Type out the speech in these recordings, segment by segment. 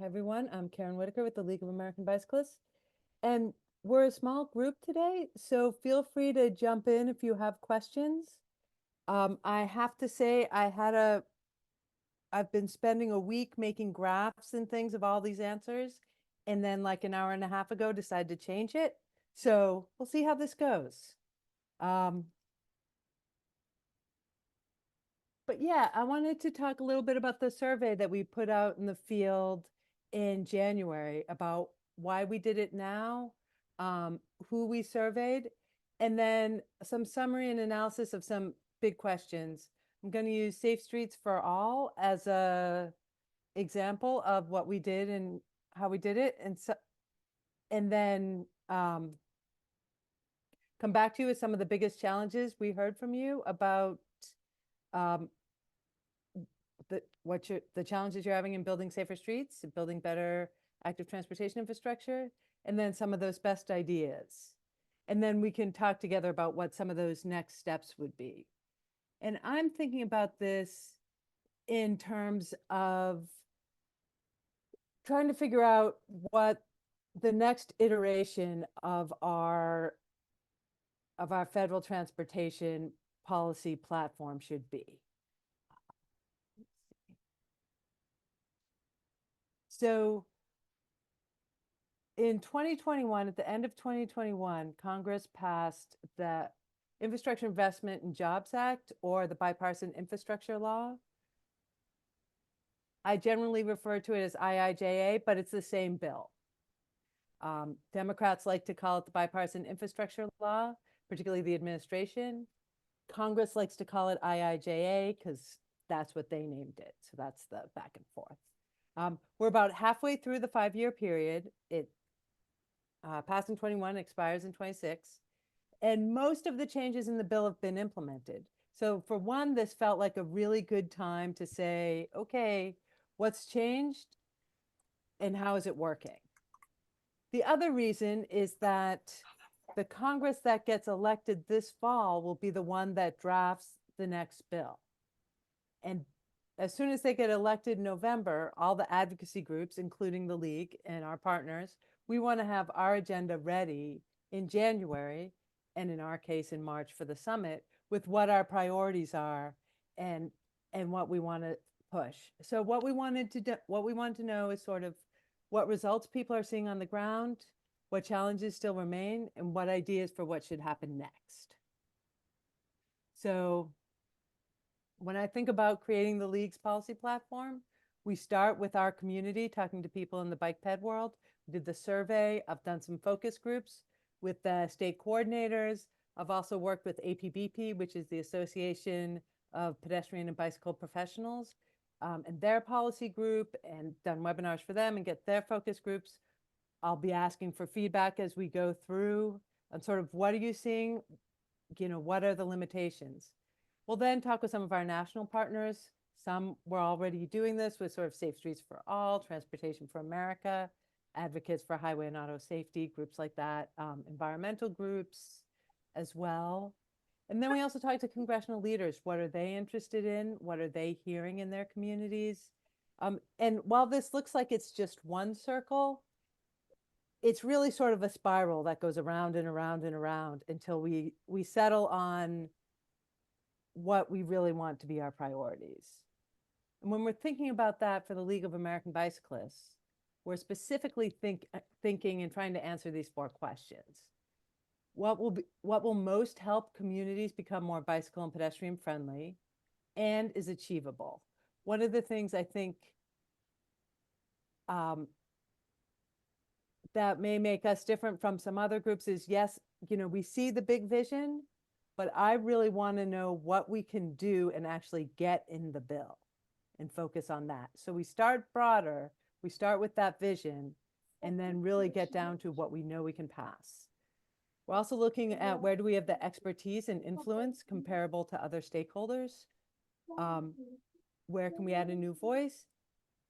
Hi, everyone. I'm Caron Whitaker with the League of American Bicyclists. And we're a small group today, so feel free to jump in if you have questions. I have to say, I've been spending a week making graphs and things of all these answers, and then like an hour and a half ago, decided to change it. So we'll see how this goes. Um, But yeah, I wanted to talk a little bit about the survey that we put out in the field in January about why we did it now, who we surveyed, and then some summary and analysis of some big questions. I'm going to use Safe Streets for All as a example of what we did and how we did it, and then come back to you with some of the biggest challenges we heard from you about um, the challenges you're having in building safer streets, building better active transportation infrastructure, and then some of those best ideas. And then we can talk together about what some of those next steps would be. And I'm thinking about this in terms of trying to figure out what the next iteration of our federal transportation policy platform should be. So in 2021, at the end of 2021, Congress passed the Infrastructure Investment and Jobs Act, or the Bipartisan Infrastructure Law. I generally refer to it as IIJA, but it's the same bill. Democrats like to call it the Bipartisan Infrastructure Law, particularly the administration. Congress likes to call it IIJA because that's what they named it. So that's the back and forth. We're about halfway through the 5-year period. It passed in 21, expires in 26. And most of the changes in the bill have been implemented. So for one, this felt like a really good time to say, okay, what's changed and how is it working? The other reason is that the Congress that gets elected this fall will be the one that drafts the next bill. And as soon as they get elected in November, all the advocacy groups, including the League and our partners, we want to have our agenda ready in January, and in our case in March for the summit, with what our priorities are and what we want to push. So what we wanted to know is sort of what results people are seeing on the ground, what challenges still remain, and what ideas for what should happen next. So when I think about creating the League's policy platform, we start with our community, talking to people in the bike ped world. We did the survey. I've done some focus groups with the state coordinators. I've also worked with APBP, which is the Association of Pedestrian and Bicycle Professionals, and their policy group, and done webinars for them and get their focus groups. I'll be asking for feedback as we go through on sort of what are you seeing, what are the limitations? We'll then talk with some of our national partners. Some were already doing this with sort of Safe Streets for All, Transportation for America, advocates for highway and auto safety, groups like that, environmental groups as well. And then we also talk to congressional leaders. What are they interested in? What are they hearing in their communities? And while this looks like it's just one circle, it's really sort of a spiral that goes around and around and around until we settle on what we really want to be our priorities. And when we're thinking about that for the League of American Bicyclists, we're specifically thinking and trying to answer these 4 questions. What will most help communities become more bicycle and pedestrian friendly and is achievable? One of the things I think that may make us different from some other groups is, yes, we see the big vision, but I really want to know what we can do and actually get in the bill and focus on that. So we start broader, we start with that vision, and then really get down to what we know we can pass. We're also looking at where do we have the expertise and influence comparable to other stakeholders? Where can we add a new voice?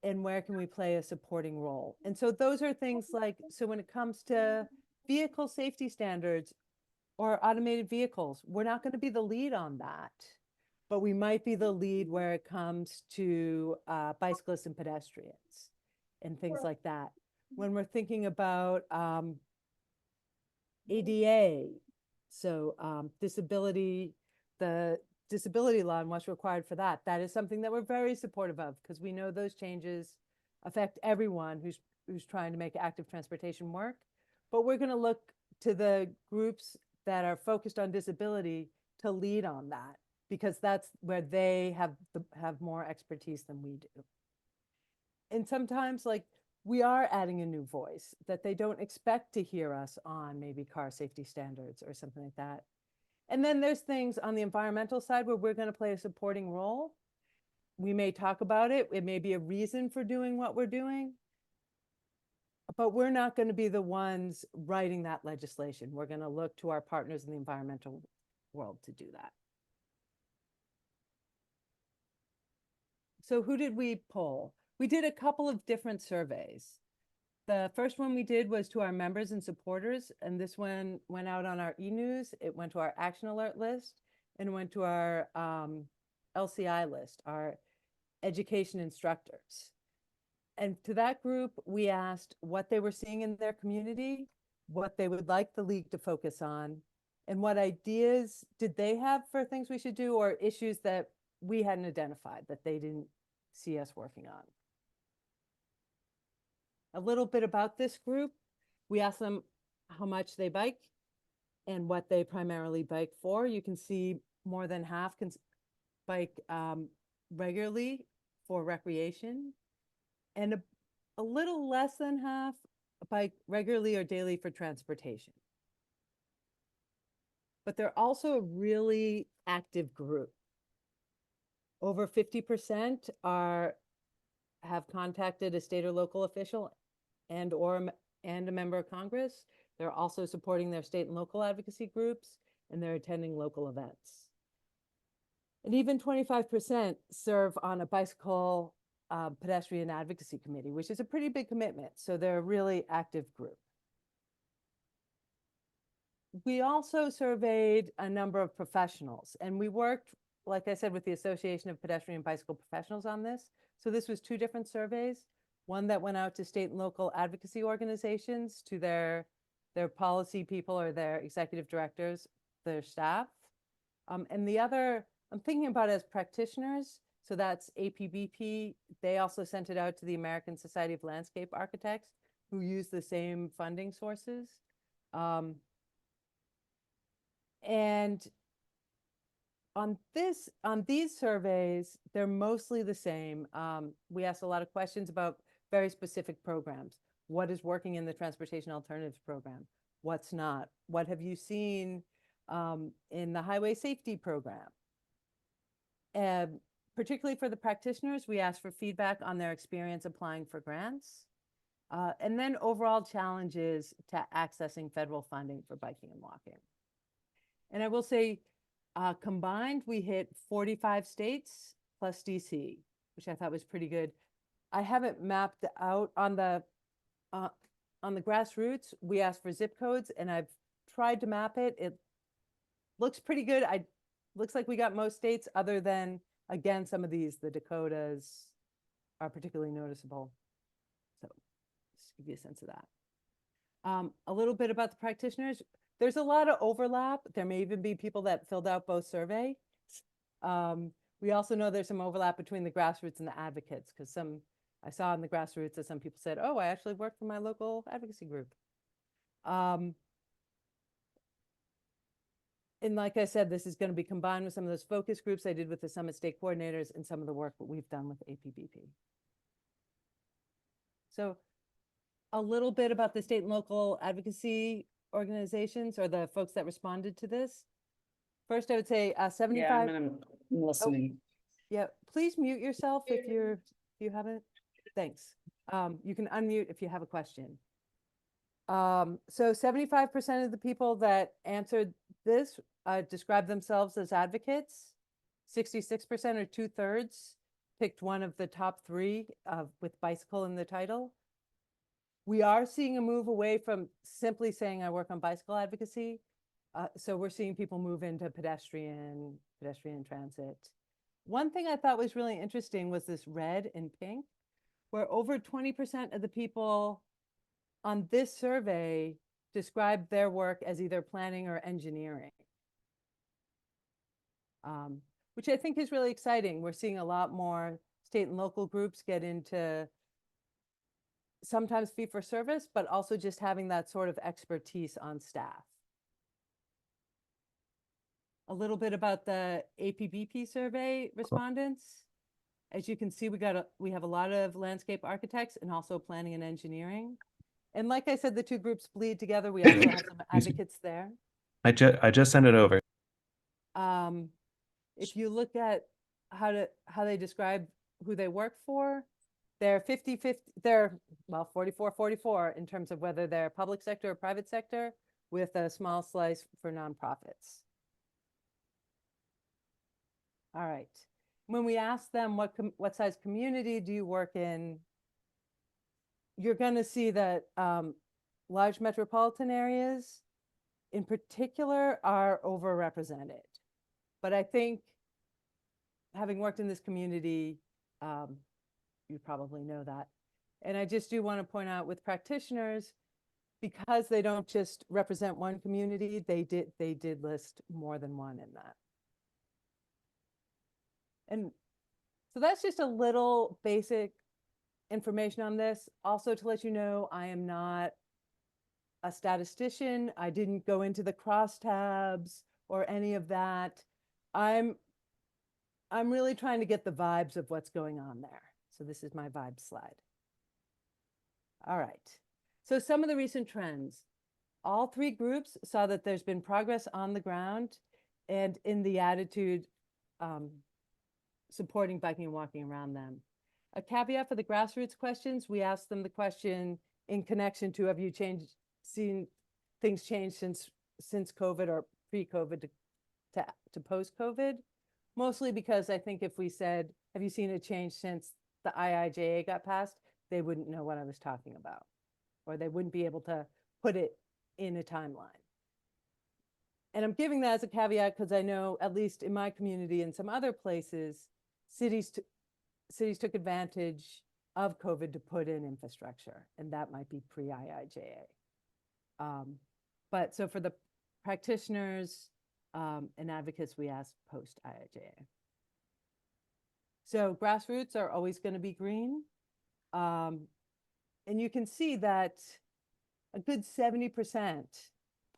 And where can we play a supporting role? And so those are things like, so when it comes to vehicle safety standards or automated vehicles, we're not going to be the lead on that, but we might be the lead where it comes to bicyclists and pedestrians. and things like that. When we're thinking about ADA, so the disability law and what's required for that, that is something that we're very supportive of because we know those changes affect everyone who's trying to make active transportation work. But we're going to look to the groups that are focused on disability to lead on that because that's where they have more expertise than we do. And sometimes, like, we are adding a new voice that they don't expect to hear us on, maybe car safety standards or something like that. And then there's things on the environmental side where we're going to play a supporting role. We may talk about it. It may be a reason for doing what we're doing, but we're not going to be the ones writing that legislation. We're going to look to our partners in the environmental world to do that. So who did we poll? We did a couple of different surveys. The first one we did was to our members and supporters, and this one went out on our e-news. It went to our action alert list and went to our LCI list, our education instructors. And to that group, we asked what they were seeing in their community, what they would like the league to focus on, and what ideas did they have for things we should do or issues that we hadn't identified that they didn't see us working on. A little bit about this group. We asked them how much they bike and what they primarily bike for. You can see more than half can bike regularly for recreation, and a little less than half bike regularly or daily for transportation. But they're also a really active group. Over 50% have contacted a state or local official and a member of Congress. They're also supporting their state and local advocacy groups, and they're attending local events. And even 25% serve on a bicycle pedestrian advocacy committee, which is a pretty big commitment. So they're a really active group. We also surveyed a number of professionals, and we worked, like I said, with the Association of Pedestrian and Bicycle Professionals on this. So this was 2 different surveys. One that went out to state and local advocacy organizations, to their policy people or their executive directors, their staff. And the other, I'm thinking about as practitioners. So that's APBP. They also sent it out to the American Society of Landscape Architects, who use the same funding sources. And on these surveys, they're mostly the same. We asked a lot of questions about very specific programs. What is working in the Transportation Alternatives Program? What's not? What have you seen in the Highway Safety Program? Particularly for the practitioners, we asked for feedback on their experience applying for grants. And then overall challenges to accessing federal funding for biking and walking. And I will say, combined, we hit 45 states plus DC, which I thought was pretty good. I haven't mapped out on the grassroots. We asked for zip codes, and I've tried to map it. It looks pretty good. Looks like we got most states, other than, again, some of these, the Dakotas are particularly noticeable. So just to give you a sense of that. A little bit about the practitioners. There's a lot of overlap. There may even be people that filled out both surveys. We also know there's some overlap between the grassroots and the advocates, because I saw in the grassroots that some people said, oh, I actually work for my local advocacy group. And like I said, this is going to be combined with some of those focus groups I did with the Summit State Coordinators and some of the work that we've done with APBP. So a little bit about the state and local advocacy organizations, or the folks that responded to this. First, I would say 75. Yeah, I'm listening. Yeah, please mute yourself if you haven't. Thanks. You can unmute if you have a question. So 75% of the people that answered this described themselves as advocates. 66%, or 2/3, picked one of the top 3 with bicycle in the title. We are seeing a move away from simply saying I work on bicycle advocacy. So we're seeing people move into pedestrian transit. One thing I thought was really interesting was this red and pink, where over 20% of the people on this survey described their work as either planning or engineering, which I think is really exciting. We're seeing a lot more state and local groups get into sometimes fee for service, but also just having that sort of expertise on staff. A little bit about the APBP survey respondents. As you can see, we have a lot of landscape architects and also planning and engineering. And like I said, the two groups bleed together. We also have some advocates there. I just sent it over. If you look at how they describe who they work for, they're 50-50, they're, well, 44-44 in terms of whether they're public sector or private sector, with a small slice for nonprofits. All right. When we ask them what size community do you work in, you're going to see that large metropolitan areas in particular are overrepresented. But I think, having worked in this community, you probably know that. And I just do want to point out, with practitioners, because they don't just represent one community, they did list more than one in that. And so that's just a little basic information on this. Also, to let you know, I am not a statistician. I didn't go into the crosstabs or any of that. I'm really trying to get the vibes of what's going on there. So this is my vibe slide. All right. So some of the recent trends. All three groups saw that there's been progress on the ground and in the attitude supporting biking and walking around them. A caveat for the grassroots questions, we asked them the question in connection to, have you seen things change since COVID or pre-COVID to post-COVID? Mostly because I think if we said, have you seen a change since the IIJA got passed, they wouldn't know what I was talking about, or they wouldn't be able to put it in a timeline. And I'm giving that as a caveat because I know, at least in my community and some other places, cities took advantage of COVID to put in infrastructure, and that might be pre-IIJA. But so for the practitioners and advocates, we asked post-IIJA. So grassroots are always going to be green. And you can see that a good 70%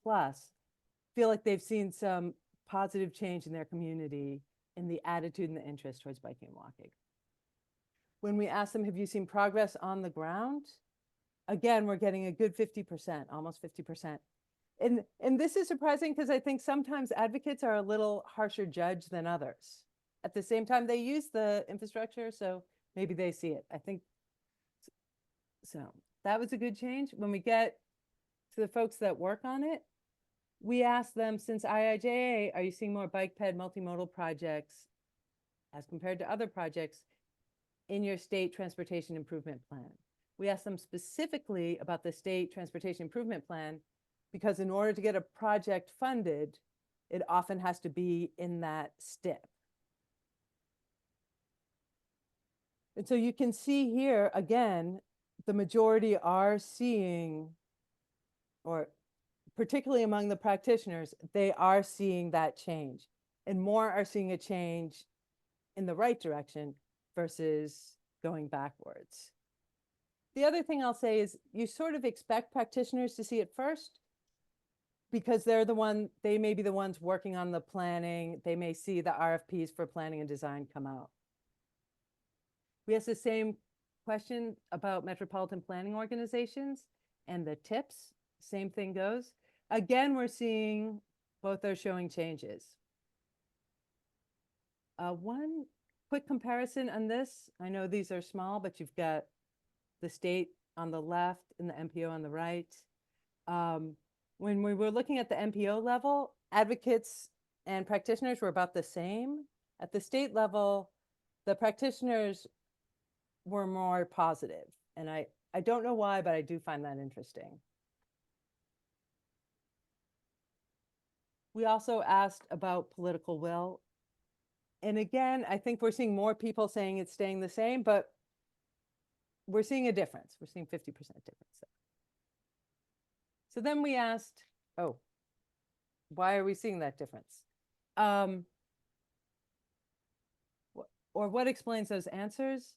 plus feel like they've seen some positive change in their community in the attitude and the interest towards biking and walking. When we ask them, have you seen progress on the ground? Again, we're getting a good 50%, almost 50%. And this is surprising because I think sometimes advocates are a little harsher judge than others. At the same time, they use the infrastructure, so maybe they see it. I think so. That was a good change. When we get to the folks that work on it, we asked them, since IIJA, are you seeing more bike ped multimodal projects as compared to other projects in your state transportation improvement plan? We asked them specifically about the state transportation improvement plan because in order to get a project funded, it often has to be in that STIP. And so you can see here, again, the majority are seeing, or particularly among the practitioners, they are seeing that change, and more are seeing a change in the right direction versus going backwards. The other thing I'll say is you sort of expect practitioners to see it first because they may be the ones working on the planning. They may see the RFPs for planning and design come out. We asked the same question about metropolitan planning organizations and the tips. Same thing goes. Again, we're seeing both are showing changes. One quick comparison on this. I know these are small, but you've got the state on the left and the MPO on the right. When we were looking at the MPO level, advocates and practitioners were about the same. At the state level, the practitioners were more positive. And I don't know why, but I do find that interesting. We also asked about political will. And again, I think we're seeing more people saying it's staying the same, but we're seeing a difference. We're seeing 50% difference. So then we asked, oh, why are we seeing that difference? Or what explains those answers?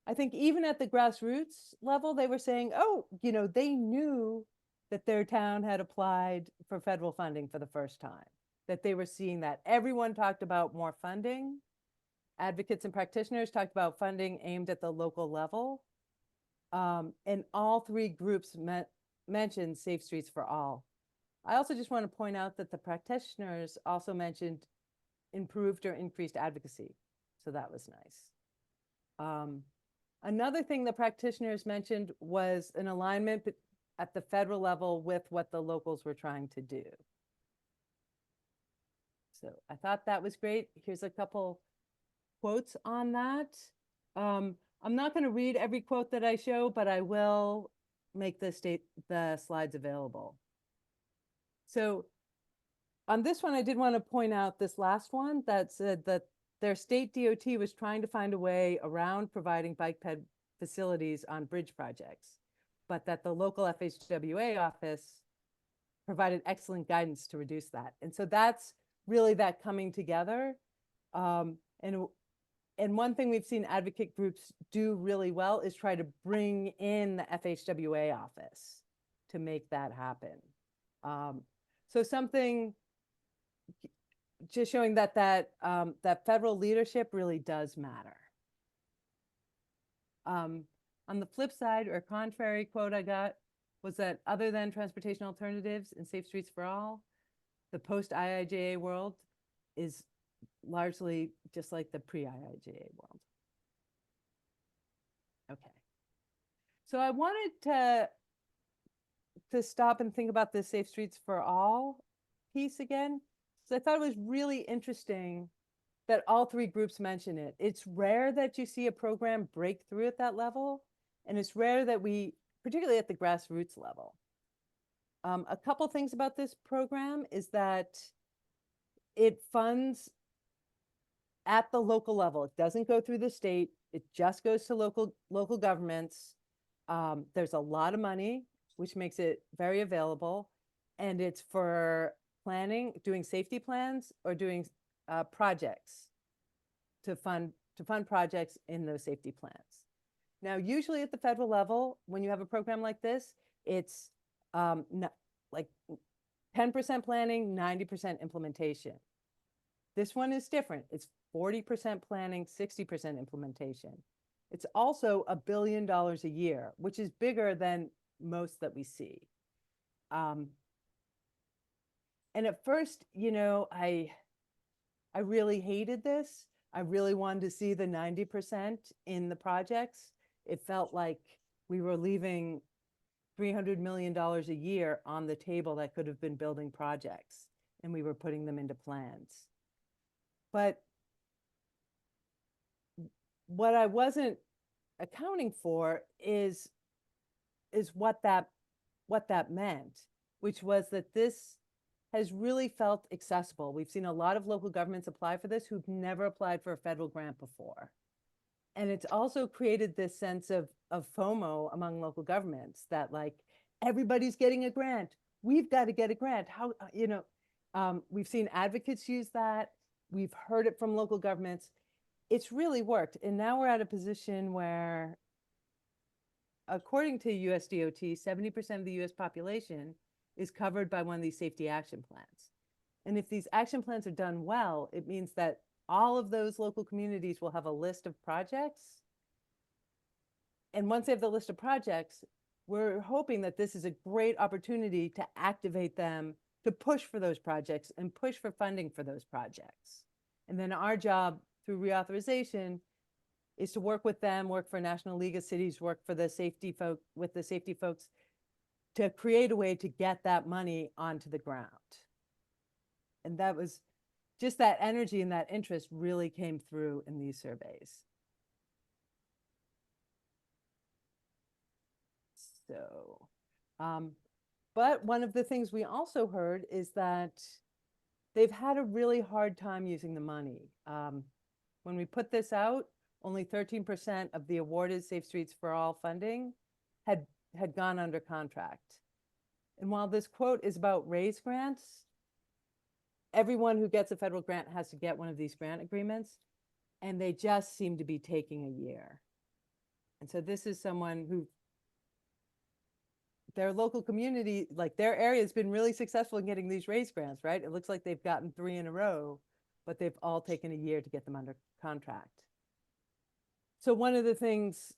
I think even at the grassroots level, they were saying, oh, they knew that their town had applied for federal funding for the first time, that they were seeing that. Everyone talked about more funding. Advocates and practitioners talked about funding aimed at the local level. And all three groups mentioned Safe Streets for All. I also just want to point out that the practitioners also mentioned improved or increased advocacy. So that was nice. Another thing the practitioners mentioned was an alignment at the federal level with what the locals were trying to do. So I thought that was great. Here's a couple quotes on that. I'm not going to read every quote that I show, but I will make the slides available. So on this one, I did want to point out this last one that said that their state DOT was trying to find a way around providing bike ped facilities on bridge projects, but that the local FHWA office provided excellent guidance to reduce that. And so that's really that coming together. And one thing we've seen advocate groups do really well is try to bring in the FHWA office to make that happen. So something just showing that that federal leadership really does matter. On the flip side, or contrary quote I got was that other than transportation alternatives and safe streets for all, the post-IIJA world is largely just like the pre-IIJA world. Okay. So I wanted to stop and think about the Safe Streets for All piece again. So I thought it was really interesting that all three groups mention it. It's rare that you see a program break through at that level, and it's rare that particularly at the grassroots level. A couple things about this program is that it funds at the local level. It doesn't go through the state. It just goes to local governments. There's a lot of money, which makes it very available. And it's for planning, doing safety plans, or doing projects to fund projects in those safety plans. Now, usually at the federal level, when you have a program like this, it's like 10% planning, 90% implementation. This one is different. It's 40% planning, 60% implementation. It's also $1 billion a year, which is bigger than most that we see. And at first, I really hated this. I really wanted to see the 90% in the projects. It felt like we were leaving $300 million a year on the table that could have been building projects, and we were putting them into plans. But what I wasn't accounting for is what that meant, which was that this has really felt accessible. We've seen a lot of local governments apply for this who've never applied for a federal grant before. And it's also created this sense of FOMO among local governments that like, everybody's getting a grant. We've got to get a grant. How, we've seen advocates use that. We've heard it from local governments. It's really worked. And now we're at a position where, according to USDOT, 70% of the US population is covered by one of these safety action plans. And if these action plans are done well, it means that all of those local communities will have a list of projects. And once they have the list of projects, we're hoping that this is a great opportunity to activate them, to push for those projects and push for funding for those projects. And then our job through reauthorization is to work with them, work for National League of Cities, work for the safety folks to create a way to get that money onto the ground. And that was just that energy and that interest really came through in these surveys. So, but one of the things we also heard is that they've had a really hard time using the money. When we put this out, only 13% of the awarded Safe Streets for All funding had gone under contract. And while this quote is about raise grants, everyone who gets a federal grant has to get one of these grant agreements, and they just seem to be taking a year. And so this is someone who, their local community, like their area has been really successful in getting these raise grants, right? It looks like they've gotten 3 in a row, but they've all taken a year to get them under contract. So one of the things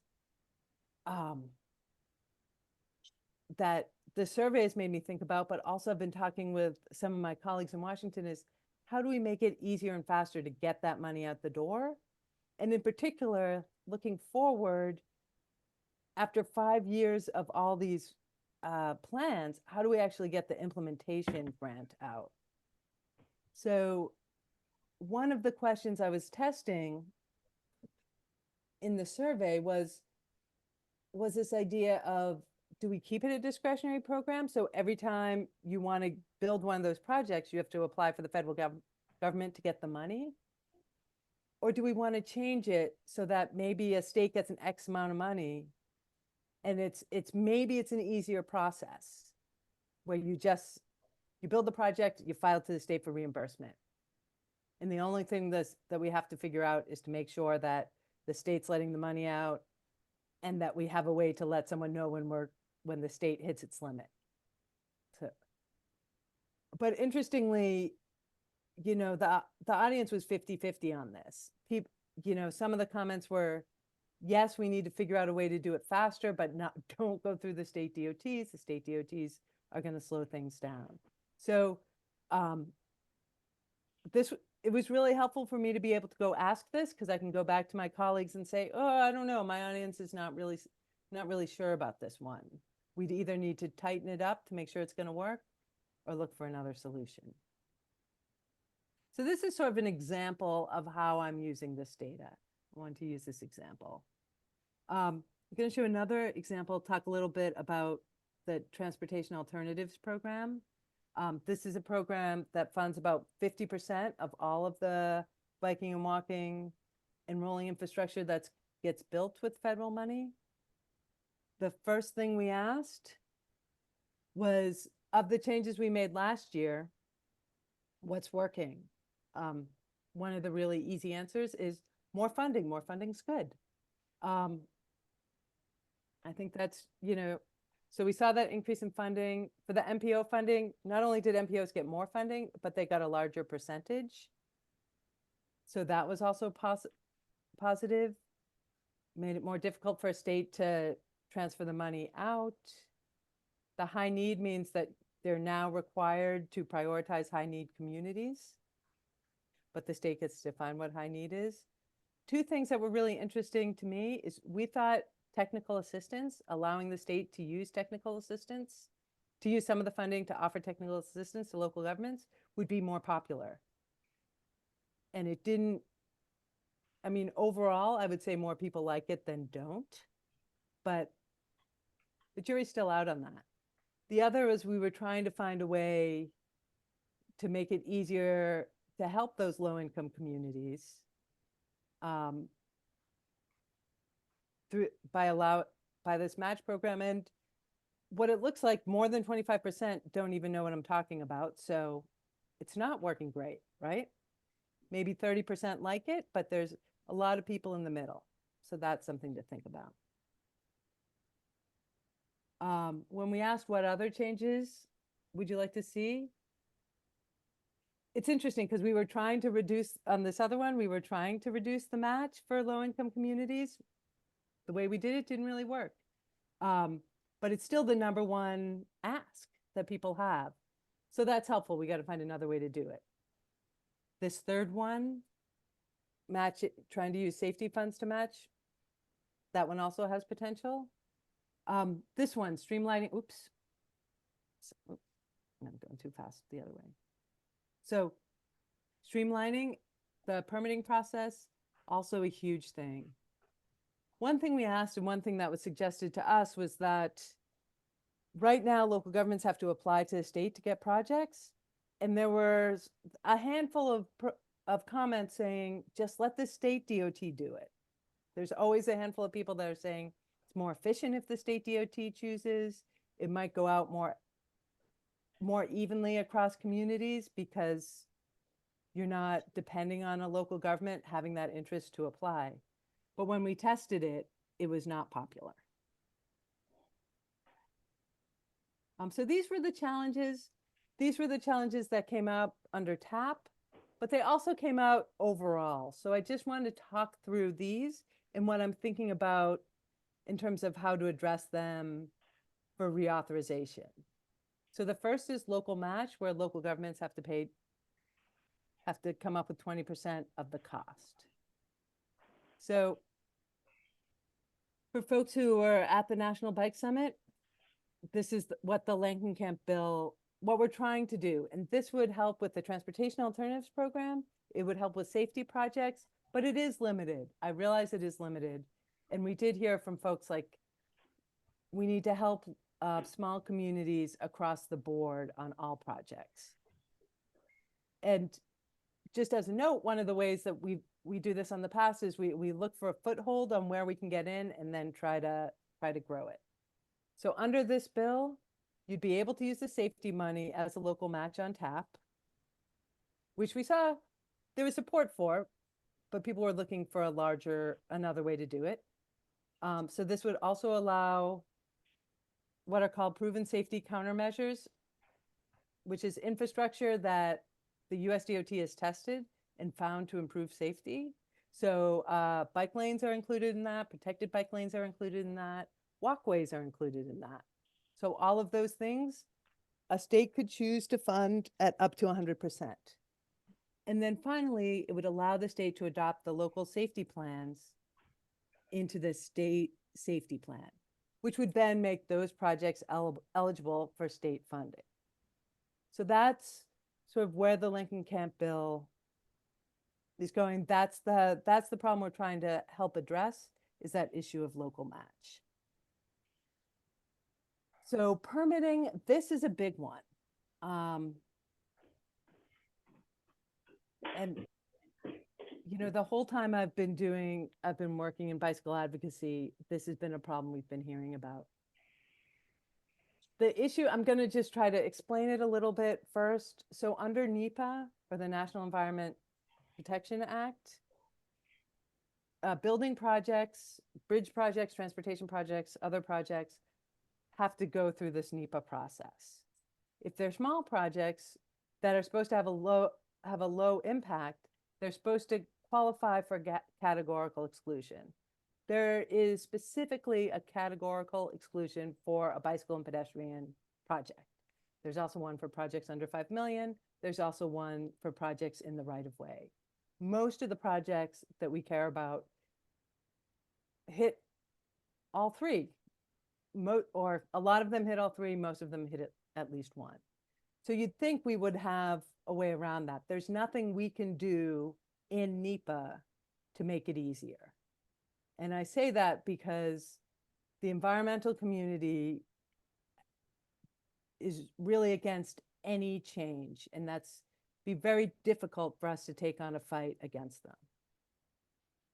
that the survey has made me think about, but also I've been talking with some of my colleagues in Washington, is how do we make it easier and faster to get that money out the door? And in particular, looking forward, after 5 years of all these plans, how do we actually get the implementation grant out? So one of the questions I was testing in the survey was this idea of, do we keep it a discretionary program? So every time you want to build one of those projects, you have to apply for the federal government to get the money? Or do we want to change it so that maybe a state gets an X amount of money and maybe it's an easier process where you build the project, you file to the state for reimbursement. And the only thing that we have to figure out is to make sure that the state's letting the money out and that we have a way to let someone know when the state hits its limit. But interestingly, the audience was 50-50 on this. Some of the comments were, yes, we need to figure out a way to do it faster, but don't go through the state DOTs. The state DOTs are going to slow things down. So it was really helpful for me to be able to go ask this, because I can go back to my colleagues and say, oh, I don't know, my audience is not really sure about this one. We'd either need to tighten it up to make sure it's going to work or look for another solution. So this is sort of an example of how I'm using this data. I want to use this example. I'm going to show another example, talk a little bit about the Transportation Alternatives Program. This is a program that funds about 50% of all of the biking and walking and rolling infrastructure that gets built with federal money. The first thing we asked was, of the changes we made last year, what's working? One of the really easy answers is more funding. More funding's good. I think that's, so we saw that increase in funding. For the MPO funding, not only did MPOs get more funding, but they got a larger percentage. So that was also positive. Made it more difficult for a state to transfer the money out. The high need means that they're now required to prioritize high need communities, but the state gets to define what high need is. 2 things that were really interesting to me is we thought technical assistance, allowing the state to use technical assistance, to use some of the funding to offer technical assistance to local governments, would be more popular. And it didn't. I mean, overall, I would say more people like it than don't, but the jury's still out on that. The other is we were trying to find a way to make it easier to help those low-income communities by this match program. And what it looks like, more than 25% don't even know what I'm talking about. So it's not working great, right? Maybe 30% like it, but there's a lot of people in the middle. So that's something to think about. When we asked what other changes would you like to see? It's interesting because we were trying to reduce, on this other one, we were trying to reduce the match for low-income communities. The way we did it didn't really work. But it's still the #1 ask that people have. So that's helpful. We got to find another way to do it. This third one, trying to use safety funds to match, that one also has potential. This one, streamlining, oops, I'm going too fast the other way. So streamlining the permitting process, also a huge thing. One thing we asked, and one thing that was suggested to us, was that right now local governments have to apply to the state to get projects. And there was a handful of comments saying, just let the state DOT do it. There's always a handful of people that are saying it's more efficient if the state DOT chooses. It might go out more evenly across communities because you're not depending on a local government having that interest to apply. But when we tested it, it was not popular. So these were the challenges. These were the challenges that came up under TAP, but they also came out overall. So I just wanted to talk through these and what I'm thinking about in terms of how to address them for reauthorization. So the first is local match, where local governments have to come up with 20% of the cost. So for folks who are at the National Bike Summit, this is what the Langenkamp bill, what we're trying to do. And this would help with the Transportation Alternatives Program. It would help with safety projects, but it is limited. I realize it is limited. And we did hear from folks like, we need to help small communities across the board on all projects. And just as a note, one of the ways that we do this on the past is we look for a foothold on where we can get in and then try to grow it. So under this bill, you'd be able to use the safety money as a local match on TAP, which we saw there was support for, but people were looking for another way to do it. So this would also allow what are called proven safety countermeasures, which is infrastructure that the US DOT has tested and found to improve safety. So bike lanes are included in that, protected bike lanes are included in that, walkways are included in that. So all of those things, a state could choose to fund at up to 100%. And then finally, it would allow the state to adopt the local safety plans into the state safety plan, which would then make those projects eligible for state funding. So that's sort of where the Langenkamp bill is going. That's the problem we're trying to help address, is that issue of local match. So permitting, this is a big one. And you know, the whole time I've been working in bicycle advocacy, this has been a problem we've been hearing about. The issue, I'm going to just try to explain it a little bit first. So under NEPA, or the National Environment Protection Act, building projects, bridge projects, transportation projects, other projects have to go through this NEPA process. If they're small projects that are supposed to have a low impact, they're supposed to qualify for categorical exclusion. There is specifically a categorical exclusion for a bicycle and pedestrian project. There's also one for projects under 5 million. There's also one for projects in the right of way. Most of the projects that we care about hit all three, or a lot of them hit all three, most of them hit at least one. So you'd think we would have a way around that. There's nothing we can do in NEPA to make it easier. And I say that because the environmental community is really against any change, and that's be very difficult for us to take on a fight against them.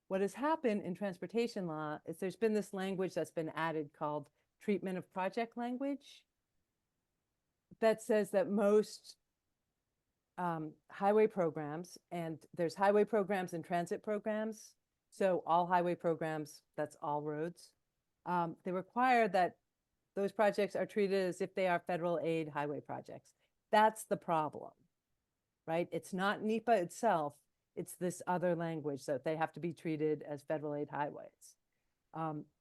What has happened in transportation law is there's been this language that's been added called treatment of project language that says that most highway programs, and there's highway programs and transit programs. So all highway programs, that's all roads. They require that those projects are treated as if they are federal aid highway projects. That's the problem, right? It's not NEPA itself. It's this other language that they have to be treated as federal aid highways.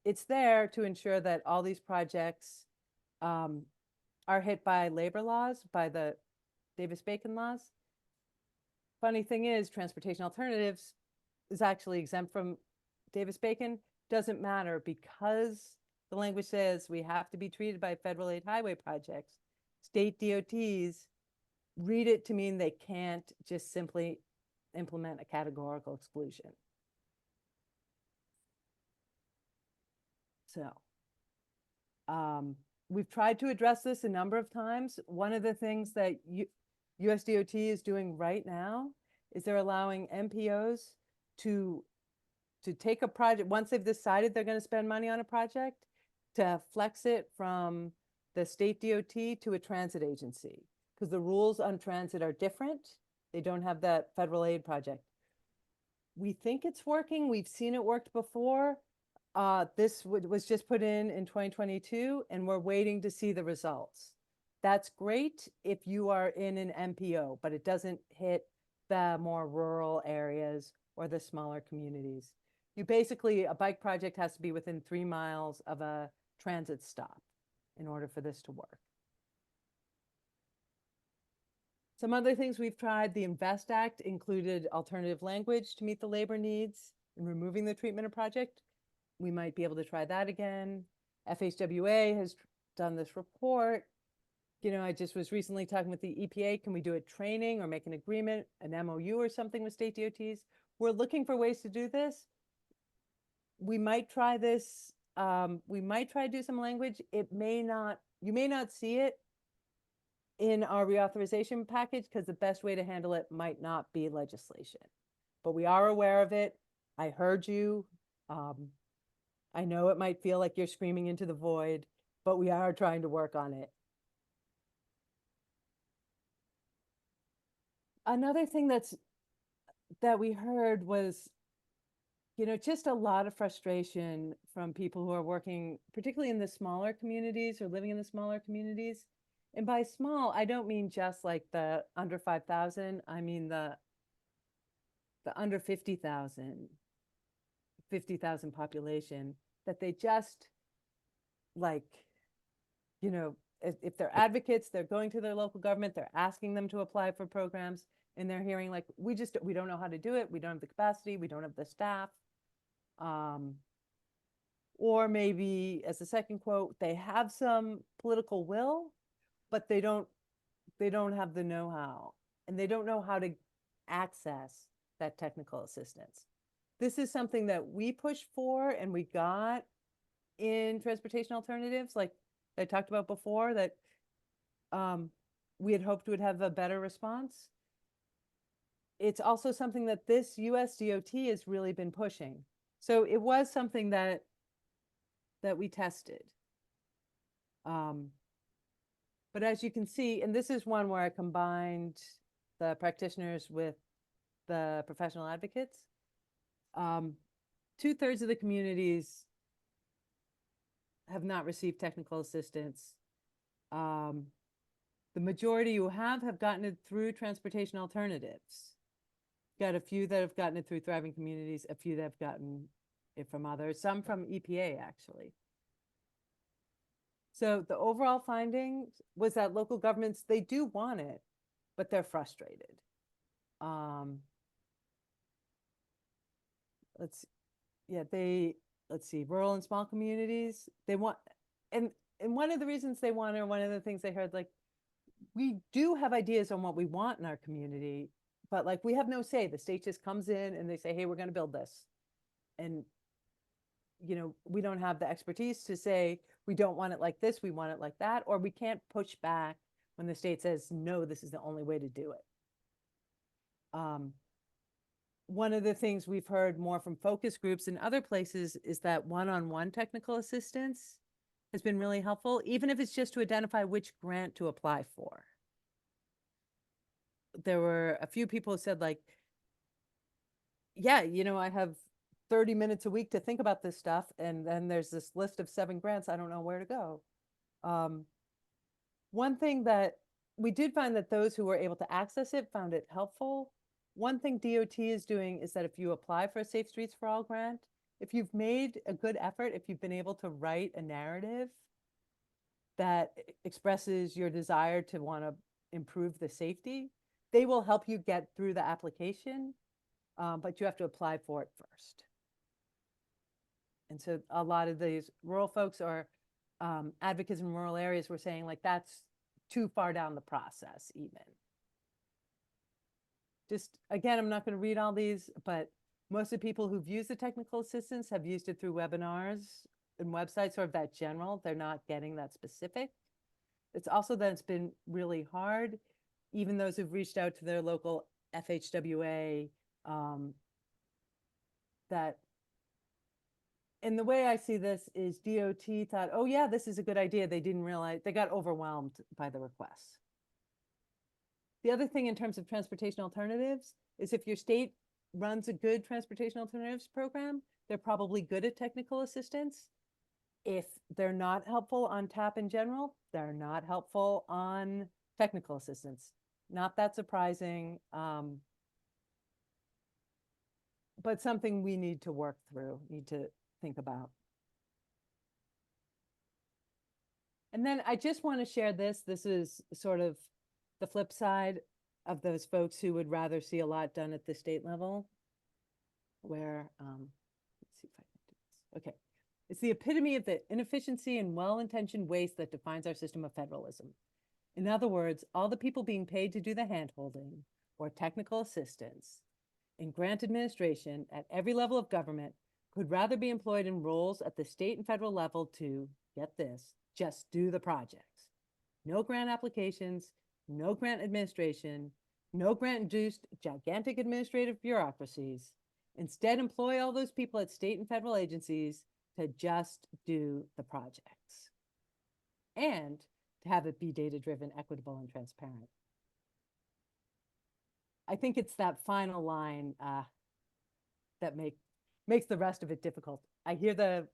It's there to ensure that all these projects are hit by labor laws, by the Davis-Bacon laws. Funny thing is, transportation alternatives is actually exempt from Davis-Bacon. Doesn't matter, because the language says we have to be treated by federal aid highway projects. State DOTs read it to mean they can't just simply implement a categorical exclusion. So we've tried to address this a number of times. One of the things that US DOT is doing right now is they're allowing MPOs to to take a project, once they've decided they're going to spend money on a project, to flex it from the state DOT to a transit agency, because the rules on transit are different. They don't have that federal aid project. We think it's working. We've seen it worked before. This was just put in 2022, and we're waiting to see the results. That's great if you are in an MPO, but it doesn't hit the more rural areas or the smaller communities. You basically, a bike project has to be within 3 miles of a transit stop in order for this to work. Some other things we've tried, the INVEST Act included alternative language to meet the labor needs in removing the treatment of project. We might be able to try that again. FHWA has done this report. You know, I just was recently talking with the EPA. Can we do a training or make an agreement, an MOU or something with state DOTs? We're looking for ways to do this. We might try this. We might try to do some language. It may not, you may not see it in our reauthorization package because the best way to handle it might not be legislation. But we are aware of it. I heard you. I know it might feel like you're screaming into the void, but we are trying to work on it. Another thing that we heard was, you know, just a lot of frustration from people who are working, particularly in the smaller communities or living in the smaller communities. And by small, I don't mean just like the under 5,000. I mean the under 50,000 population, that they just like, you know, if they're advocates, they're going to their local government, they're asking them to apply for programs, and they're hearing like, we don't know how to do it. We don't have the capacity. We don't have the staff. Or maybe as a second quote, they have some political will, but they don't have the know-how, and they don't know how to access that technical assistance. This is something that we pushed for and we got in transportation alternatives, like I talked about before, that we had hoped would have a better response. It's also something that this US DOT has really been pushing. So it was something that we tested. But as you can see, and this is one where I combined the practitioners with the professional advocates. 2/3 of the communities have not received technical assistance. The majority who have gotten it through transportation alternatives. Got a few that have gotten it through thriving communities, a few that have gotten it from others, some from EPA actually. So the overall finding was that local governments, they do want it, but they're frustrated. Let's see, rural and small communities, they want, and one of the reasons they want, or one of the things they heard, like, we do have ideas on what we want in our community, but like, we have no say. The state just comes in and they say, hey, we're going to build this. And, you know, we don't have the expertise to say, we don't want it like this, we want it like that, or we can't push back when the state says, no, this is the only way to do it. One of the things we've heard more from focus groups and other places is that one-on-one technical assistance has been really helpful, even if it's just to identify which grant to apply for. There were a few people who said like, yeah, you know, I have 30 minutes a week to think about this stuff, and then there's this list of 7 grants, I don't know where to go. One thing that we did find that those who were able to access it found it helpful. One thing DOT is doing is that if you apply for a Safe Streets for All grant, if you've made a good effort, if you've been able to write a narrative that expresses your desire to want to improve the safety, they will help you get through the application, but you have to apply for it first. And so a lot of these rural folks or advocates in rural areas were saying like, that's too far down the process even. Just, again, I'm not going to read all these, but most of the people who've used the technical assistance have used it through webinars and websites, sort of that general. They're not getting that specific. It's also that it's been really hard, even those who've reached out to their local FHWA, that And the way I see this is DOT thought, oh yeah, this is a good idea. They didn't realize, they got overwhelmed by the requests. The other thing in terms of transportation alternatives is if your state runs a good transportation alternatives program, they're probably good at technical assistance. If they're not helpful on TAP in general, they're not helpful on technical assistance. Not that surprising, but something we need to work through, need to think about. And then I just want to share this. This is sort of the flip side of those folks who would rather see a lot done at the state level, where, let's see if I can do this. Okay. It's the epitome of the inefficiency and well-intentioned waste that defines our system of federalism. In other words, all the people being paid to do the handholding or technical assistance in grant administration at every level of government could rather be employed in roles at the state and federal level to, get this, just do the projects. No grant applications, no grant administration, no grant-induced gigantic administrative bureaucracies. Instead, employ all those people at state and federal agencies to just do the projects. And to have it be data-driven, equitable, and transparent. I think it's that final line that makes the rest of it difficult. I hear the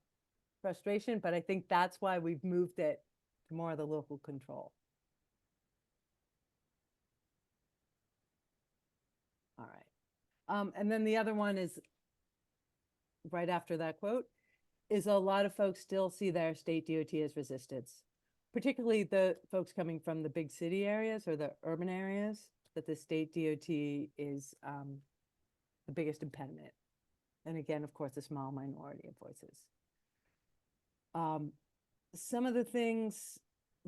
frustration, but I think that's why we've moved it to more of the local control. All right. And then the other one is right after that quote is a lot of folks still see their state DOT as resistance, particularly the folks coming from the big city areas or the urban areas, that the state DOT is the biggest impediment. And again, of course, a small minority of voices. Some of the things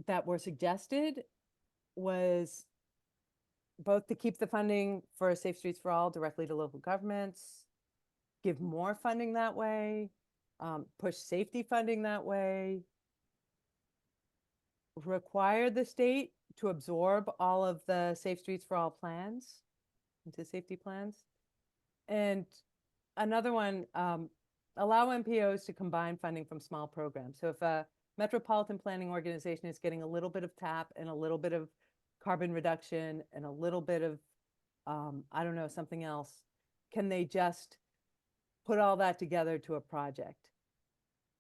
that were suggested was both to keep the funding for Safe Streets for All directly to local governments, give more funding that way, push safety funding that way, require the state to absorb all of the Safe Streets for All plans into safety plans. And another one, allow MPOs to combine funding from small programs. So if a metropolitan planning organization is getting a little bit of TAP and a little bit of carbon reduction and a little bit of, I don't know, something else, can they just put all that together to a project?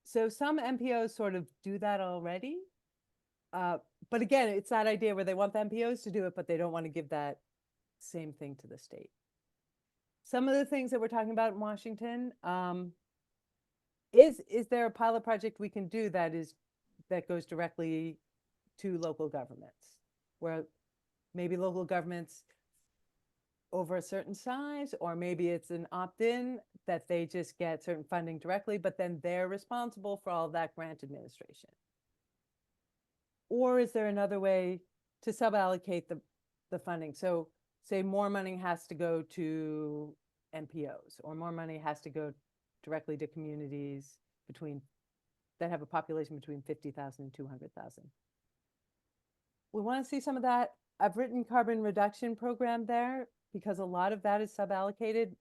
So some MPOs sort of do that already. But again, it's that idea where they want the MPOs to do it, but they don't want to give that same thing to the state. Some of the things that we're talking about in Washington, is there a pilot project we can do that goes directly to local governments, where maybe local governments over a certain size, or maybe it's an opt-in that they just get certain funding directly, but then they're responsible for all of that grant administration? Or is there another way to suballocate the funding? So say more money has to go to MPOs, or more money has to go directly to communities that have a population between 50,000 and 200,000. We want to see some of that. I've written carbon reduction program there because a lot of that is suballocated.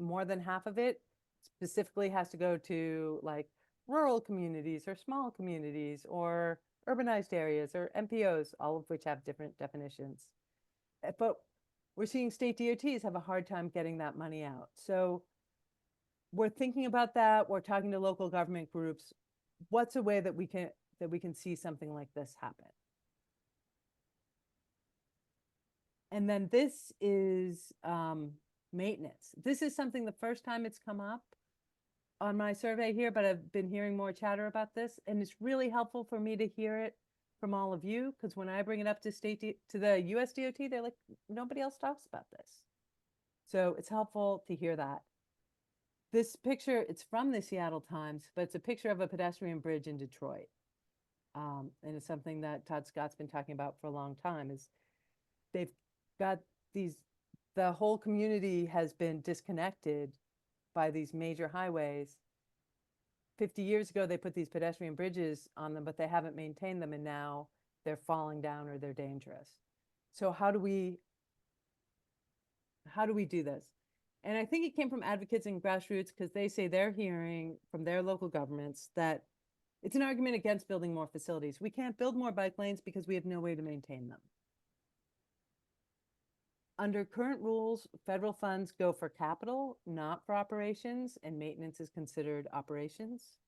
More than half of it specifically has to go to like rural communities or small communities or urbanized areas or MPOs, all of which have different definitions. But we're seeing state DOTs have a hard time getting that money out. So we're thinking about that. We're talking to local government groups. What's a way that we can see something like this happen? And then this is maintenance. This is something the first time it's come up on my survey here, but I've been hearing more chatter about this, and it's really helpful for me to hear it from all of you, because when I bring it up to the US DOT, they're like, nobody else talks about this. So it's helpful to hear that. This picture, it's from the Seattle Times, but it's a picture of a pedestrian bridge in Detroit. And it's something that Todd Scott's been talking about for a long time, is they've got the whole community has been disconnected by these major highways. 50 years ago, they put these pedestrian bridges on them, but they haven't maintained them, and now they're falling down or they're dangerous. So how do we do this? And I think it came from advocates and grassroots because they say they're hearing from their local governments that it's an argument against building more facilities. We can't build more bike lanes because we have no way to maintain them. Under current rules, federal funds go for capital, not for operations, and maintenance is considered operations.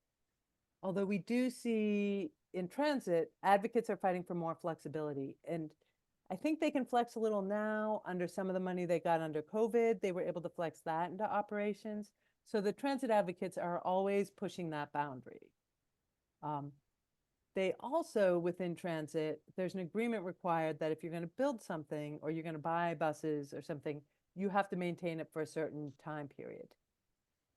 Although we do see in transit, advocates are fighting for more flexibility. And I think they can flex a little now under some of the money they got under COVID. They were able to flex that into operations. So the transit advocates are always pushing that boundary. They also, within transit, there's an agreement required that if you're going to build something or you're going to buy buses or something, you have to maintain it for a certain time period.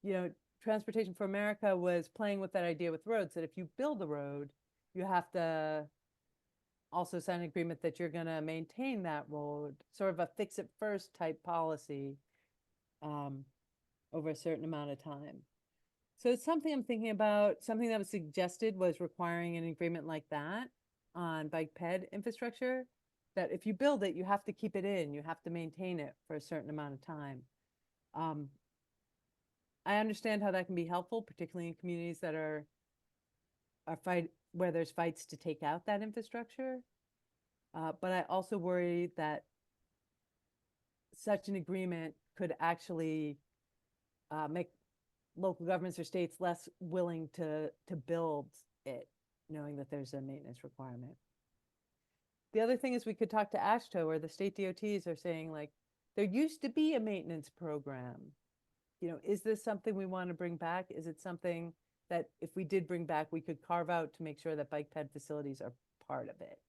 You know, Transportation for America was playing with that idea with roads, that if you build a road, you have to also sign an agreement that you're going to maintain that road, sort of a fix it first type policy over a certain amount of time. So it's something I'm thinking about. Something that was suggested was requiring an agreement like that on bike ped infrastructure, that if you build it, you have to keep it in, you have to maintain it for a certain amount of time. I understand how that can be helpful, particularly in communities that are where there's fights to take out that infrastructure. But I also worry that such an agreement could actually make local governments or states less willing to build it, knowing that there's a maintenance requirement. The other thing is we could talk to AASHTO, where the state DOTs are saying, like, there used to be a maintenance program. Is this something we want to bring back? Is it something that if we did bring back, we could carve out to make sure that bike ped facilities are part of it?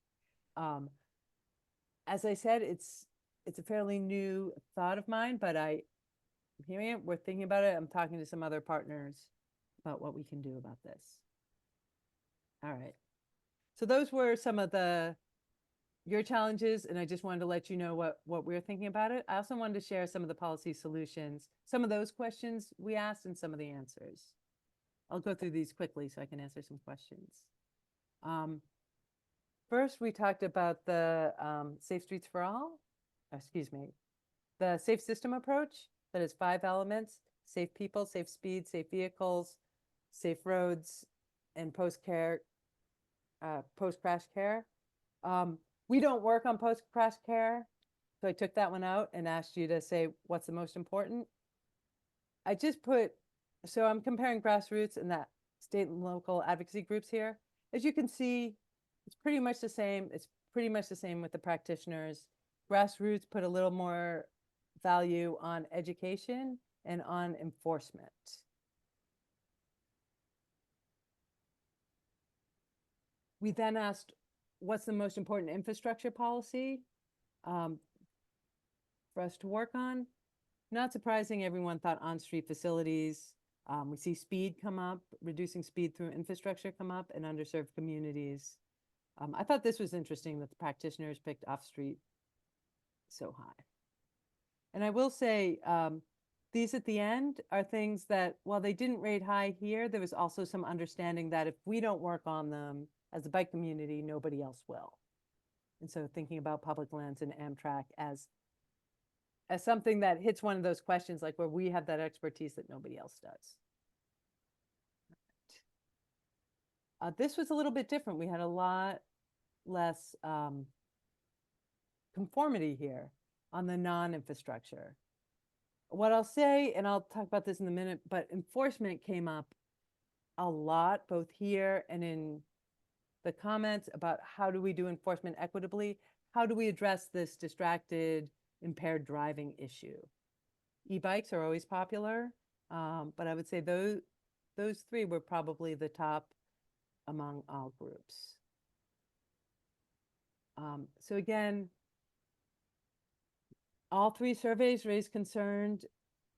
As I said, it's a fairly new thought of mine, but I'm hearing it, we're thinking about it. I'm talking to some other partners about what we can do about this. All right. So those were some of your challenges, and I just wanted to let you know what we're thinking about it. I also wanted to share some of the policy solutions, some of those questions we asked and some of the answers. I'll go through these quickly so I can answer some questions. First, we talked about the Safe Streets for All, the safe system approach that is 5 elements: safe people, safe speed, safe vehicles, safe roads, and post-crash care. We don't work on post-crash care, so I took that one out and asked you to say what's the most important. I just so I'm comparing grassroots and that state and local advocacy groups here. As you can see, it's pretty much the same. It's pretty much the same with the practitioners. Grassroots put a little more value on education and on enforcement. We then asked, what's the most important infrastructure policy for us to work on? Not surprising, everyone thought on-street facilities. We see speed come up, reducing speed through infrastructure come up, and underserved communities. I thought this was interesting that the practitioners picked off-street so high. And I will say, these at the end are things that, while they didn't rate high here, there was also some understanding that if we don't work on them as a bike community, nobody else will. And so thinking about public lands and Amtrak as something that hits one of those questions, like where we have that expertise that nobody else does. This was a little bit different. We had a lot less conformity here on the non-infrastructure. What I'll say, and I'll talk about this in a minute, but enforcement came up a lot, both here and in the comments about how do we do enforcement equitably? How do we address this distracted, impaired driving issue? E-bikes are always popular, but I would say those 3 were probably the top among all groups. So again, all 3 surveys raised concern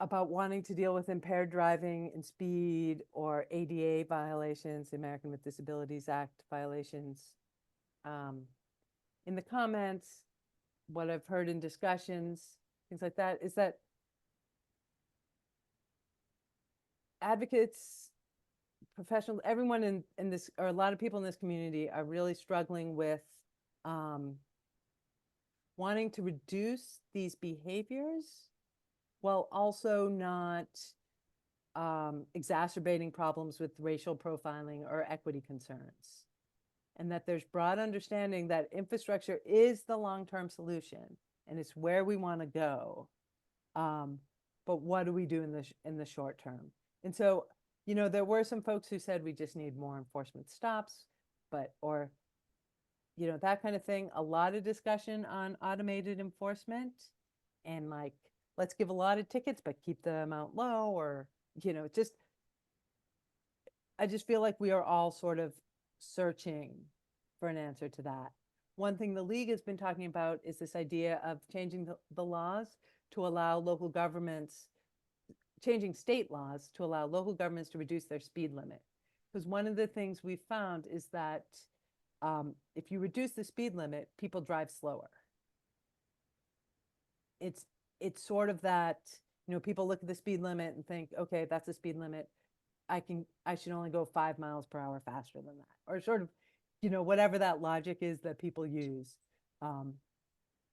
about wanting to deal with impaired driving and speed or ADA violations, the American with Disabilities Act violations. In the comments, what I've heard in discussions, things like that, is that advocates, professionals, everyone in this, or a lot of people in this community are really struggling with wanting to reduce these behaviors while also not exacerbating problems with racial profiling or equity concerns. And that there's broad understanding that infrastructure is the long-term solution and it's where we want to go. But what do we do in the short term? And so, there were some folks who said we just need more enforcement stops, or that kind of thing. A lot of discussion on automated enforcement and like, let's give a lot of tickets, but keep the amount low, or, just, I just feel like we are all sort of searching for an answer to that. One thing the league has been talking about is this idea of changing the laws to allow local governments, changing state laws to allow local governments to reduce their speed limit. Because one of the things we've found is that if you reduce the speed limit, people drive slower. It's sort of that, people look at the speed limit and think, okay, that's the speed limit. I should only go 5 miles per hour faster than that, or sort of, whatever that logic is that people use.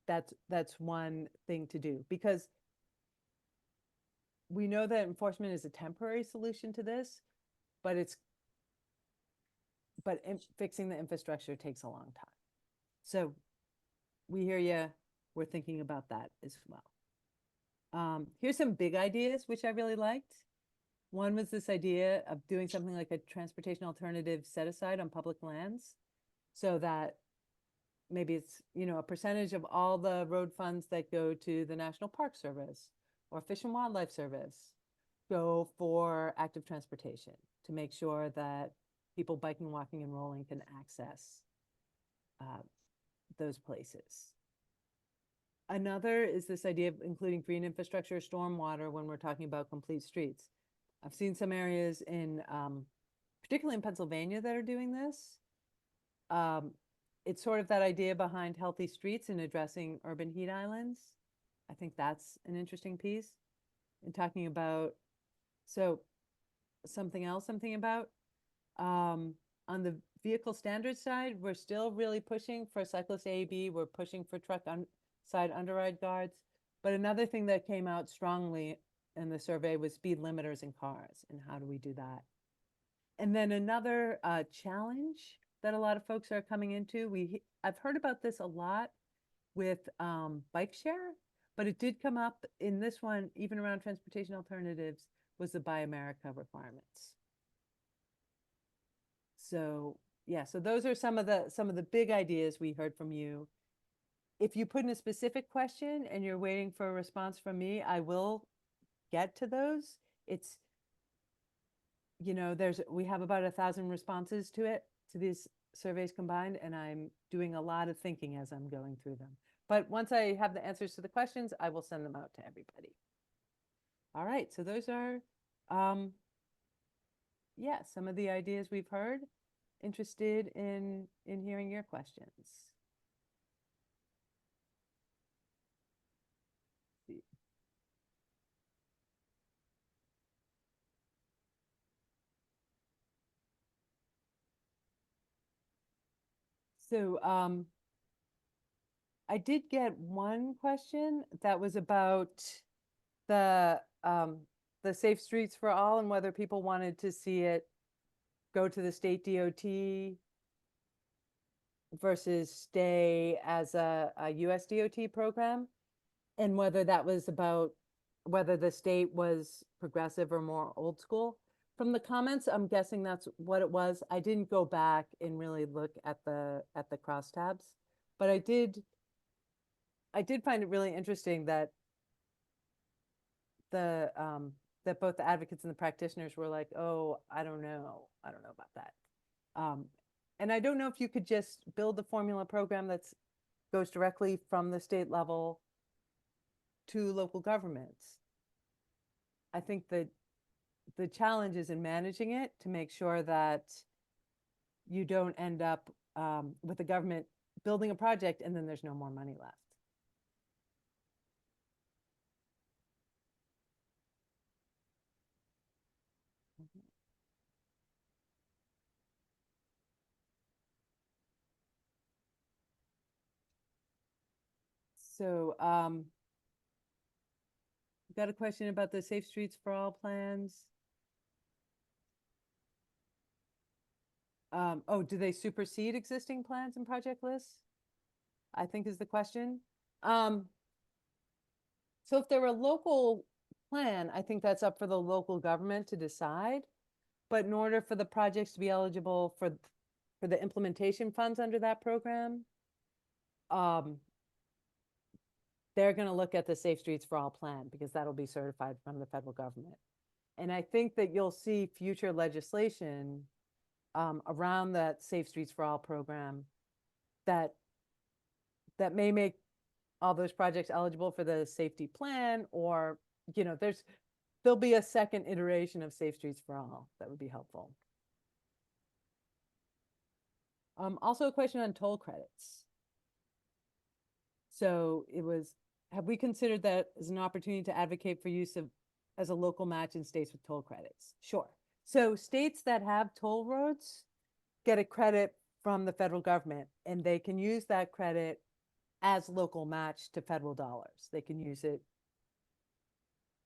That's one thing to do, because we know that enforcement is a temporary solution to this, but fixing the infrastructure takes a long time. So we hear you. We're thinking about that as well. Here's some big ideas, which I really liked. One was this idea of doing something like a transportation alternative set aside on public lands, so that maybe it's, a percentage of all the road funds that go to the National Park Service or Fish and Wildlife Service go for active transportation to make sure that people biking, walking, and rolling can access those places. Another is this idea of including green infrastructure, stormwater when we're talking about complete streets. I've seen some areas particularly in Pennsylvania, that are doing this. It's sort of that idea behind healthy streets and addressing urban heat islands. I think that's an interesting piece. And talking about, so something else I'm thinking about, on the vehicle standards side, we're still really pushing for cyclist AAB. We're pushing for truck side underride guards. But another thing that came out strongly in the survey was speed limiters in cars, and how do we do that? And then another challenge that a lot of folks are coming into, I've heard about this a lot with bike share, but it did come up in this one, even around transportation alternatives, was the Buy America requirements. So yeah, so those are some of the big ideas we heard from you. If you put in a specific question and you're waiting for a response from me, I will get to those. It's, we have about 1,000 responses to these surveys combined, and I'm doing a lot of thinking as I'm going through them. But once I have the answers to the questions, I will send them out to everybody. All right, so those are, yeah, some of the ideas we've heard. Interested in hearing your questions. So I did get one question that was about the Safe Streets for All, and whether people wanted to see it go to the state DOT versus stay as a US DOT program, and whether that was about whether the state was progressive or more old school. From the comments, I'm guessing that's what it was. I didn't go back and really look at the crosstabs, but I did find it really interesting that that both the advocates and the practitioners were like, oh, I don't know about that. And I don't know if you could just build a formula program that goes directly from the state level to local governments. I think that the challenge is in managing it to make sure that you don't end up with the government building a project and then there's no more money left. So We got a question about the Safe Streets for All plans. Oh, do they supersede existing plans and project lists? I think is the question. So if they're a local plan, I think that's up for the local government to decide. But in order for the projects to be eligible for the implementation funds under that program, they're going to look at the Safe Streets for All plan because that'll be certified from the federal government. And I think that you'll see future legislation around that Safe Streets for All program that may make all those projects eligible for the safety plan, or there'll be a second iteration of Safe Streets for All that would be helpful. Also a question on toll credits. So it was, have we considered that as an opportunity to advocate for use of as a local match in states with toll credits? Sure. So states that have toll roads get a credit from the federal government, and they can use that credit as local match to federal dollars. They can use it,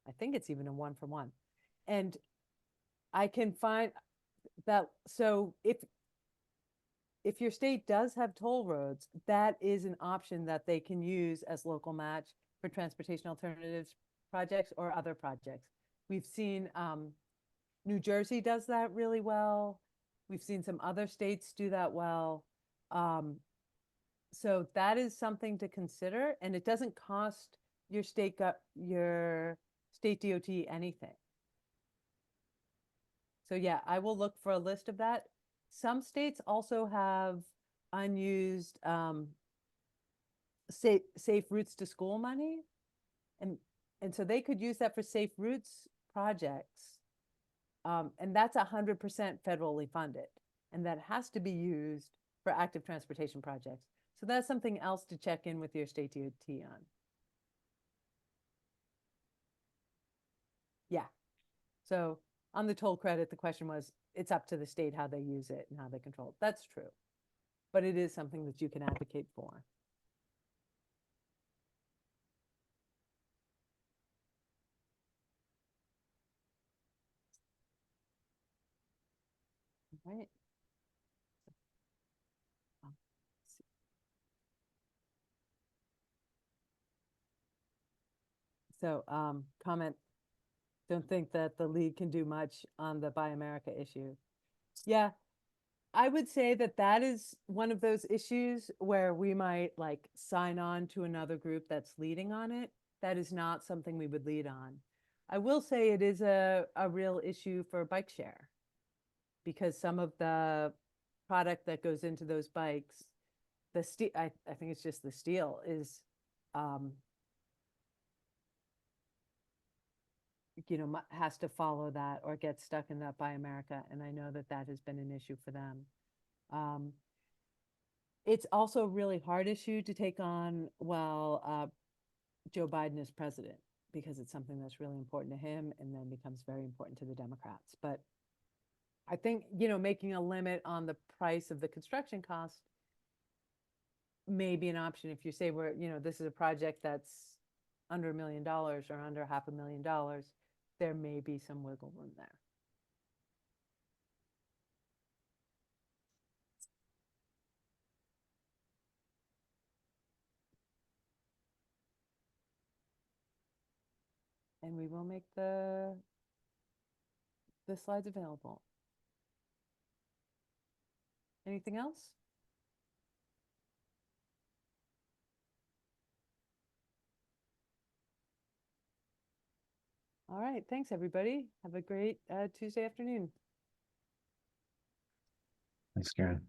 I think it's even a 1-for-1. And I can find that, so if your state does have toll roads, that is an option that they can use as local match for transportation alternatives projects or other projects. We've seen New Jersey does that really well. We've seen some other states do that well. So that is something to consider, and it doesn't cost your state DOT anything. So yeah, I will look for a list of that. Some states also have unused safe routes to school money, and so they could use that for safe routes projects, and that's 100% federally funded, and that has to be used for active transportation projects. So that's something else to check in with your state DOT on. Yeah. So on the toll credit, the question was, it's up to the state how they use it and how they control it. That's true. But it is something that you can advocate for. All right. So comment, don't think that the league can do much on the Buy America issue. Yeah, I would say that that is one of those issues where we might like sign on to another group that's leading on it. That is not something we would lead on. I will say it is a real issue for bike share, because some of the product that goes into those bikes, the steel, I think it's just the steel is, has to follow that or get stuck in that Buy America. And I know that that has been an issue for them. It's also a really hard issue to take on while Joe Biden is president, because it's something that's really important to him and then becomes very important to the Democrats. But I think, making a limit on the price of the construction cost may be an option. If you say this is a project that's under $1 million or under $500,000, there may be some wiggle room there. And we will make the slides available. Anything else? All right. Thanks, everybody. Have a great Tuesday afternoon. Thanks, Karen.